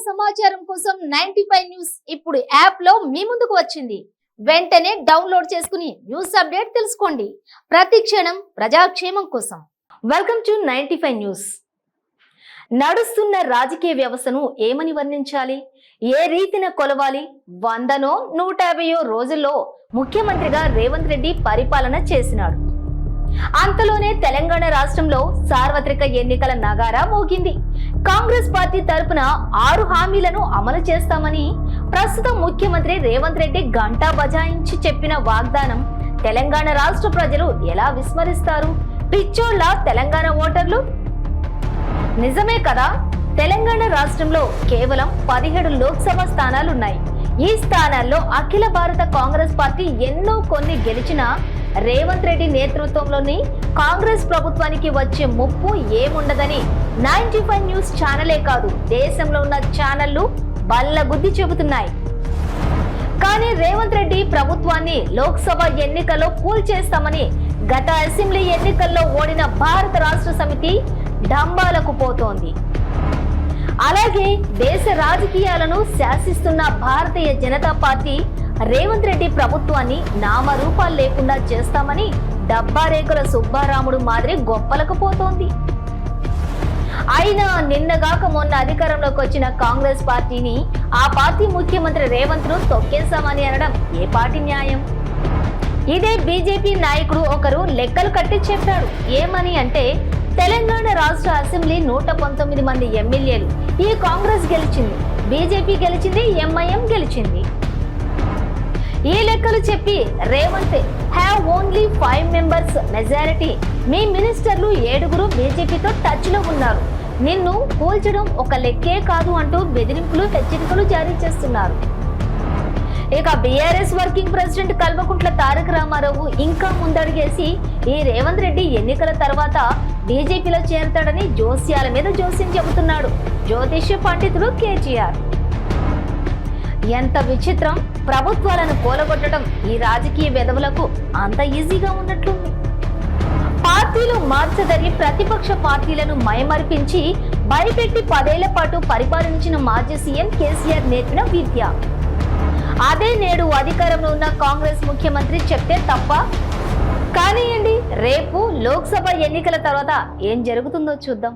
సమాచారం కోసం 95 న్యూస్ ఇప్పుడు యాప్ లో మీ ముందుకు వచ్చింది. వెంటనే డౌన్లోడ్ చేసుకుని న్యూస్ అప్డేట్ తెలుసుకోండి. ప్రతి క్షణం ప్రజాక్షేమం కోసం. Welcome to 95 news. నడుస్తున్న రాజకీయ వ్యవస్థను ఏమని వర్ణించాలి? ఏ రీతిన కొలవాలి? 100నో 150 రోజుల్లో ముఖ్యమంత్రిగా రేవంత్ రెడ్డి పరిపాలన చేసినాడు. అంతలోనే తెలంగాణ రాష్ట్రంలో సార్వత్రిక ఎన్నికల నగారా మోగింది. కాంగ్రెస్ పార్టీ తరపున 6 హామీలను అమలు చేస్తామని ప్రస్తుత ముఖ్యమంత్రి రేవంత్ రెడ్డి గంటా బజాయించి చెప్పిన వాగ్దానం తెలంగాణ రాష్ట్ర ప్రజలు ఎలా విస్మరిస్తారు? పిచ్చోళ్ళ తెలంగాణ ఓటర్లు. నిజమే కదా, తెలంగాణ రాష్ట్రంలో కేవలం 17 లోక్సభ స్థానాలున్నాయి. ఈ స్థానాల్లో అఖిల భారత కాంగ్రెస్ పార్టీ కొన్ని గెలిచినా రేవంత్ రెడ్డి నేతృత్వంలోని కాంగ్రెస్ ప్రభుత్వానికి వచ్చే ముప్పు ఏముండదని 95 న్యూస్ ఛానలే కాదు, దేశంలో ఉన్న ఛానళ్లు బల్లగుద్ది చెబుతున్నాయి. కానీ రేవంత్ రెడ్డి ప్రభుత్వాన్ని లోక్సభ ఎన్నికల్లో కూల్చేస్తామని గత అసెంబ్లీ ఎన్నికల్లో ఓడిన భారత రాష్ట్ర సమితి డంబాలకు పోతోంది. అలాగే దేశ రాజకీయాలను శాసిస్తున్న భారతీయ జనతా పార్టీ రేవంత్ రెడ్డి ప్రభుత్వాన్ని నామరూపాలు లేకుండా చేస్తామని డబ్బారేకుల సుబ్బారాముడు మాదిరి గొప్పలకు పోతోంది. అయినా నిన్నగాక మొన్న అధికారంలోకి వచ్చిన కాంగ్రెస్ పార్టీని ఆ పార్టీ ముఖ్యమంత్రి రేవంత్ ను తొక్కేస్తామని అనడం ఏ పార్టీ న్యాయం? ఇదే బీజేపీ నాయకుడు ఒకరు లెక్కలు కట్టి చెప్పాడు. ఏమని అంటే, తెలంగాణ రాష్ట్ర అసెంబ్లీ 119 మంది ఎమ్మెల్యేలు ఈ కాంగ్రెస్ గెలిచింది, బీజేపీ గెలిచింది, ఎంఐఎం గెలిచింది. ఈ లెక్కలు చెప్పి Revanth have only 5 members majority, మీ మినిస్టర్లు 7 బీజేపీతో టచ్ లో ఉన్నారు, నిన్ను కూల్చడం ఒక లెక్కే కాదు అంటూ బెదిరింపులు హెచ్చరికలు జారీ చేస్తున్నారు. ఇక BRS working president Kalvakuntla Taraka Ramarao ఇంకా ముందడుగేసి ఈ రేవంత్ రెడ్డి ఎన్నికల తర్వాత బీజేపీలో చేరతాడని జోస్యాల మీద జోస్యం చెబుతున్నాడు జ్యోతిష్య పండితుడు కేటీఆర్. ఎంత విచిత్రం! ప్రభుత్వాలను కూలగొట్టడం ఈ రాజకీయ వెధవులకు అంత ఈజీగా ఉన్నట్లుంది. పార్టీలు మార్చదని ప్రతిపక్ష పార్టీలను మయమరిపించి భయపెట్టి 10 ఏళ్ల పాటు పరిపాలించిన మాజీ సీఎం కేసీఆర్ నేర్పిన విద్య. అదే నేడు అధికారంలో ఉన్న కాంగ్రెస్ ముఖ్యమంత్రి చెప్తే తప్ప? కానియండి, రేపు లోక్సభ ఎన్నికల తర్వాత ఏం జరుగుతుందో చూద్దాం.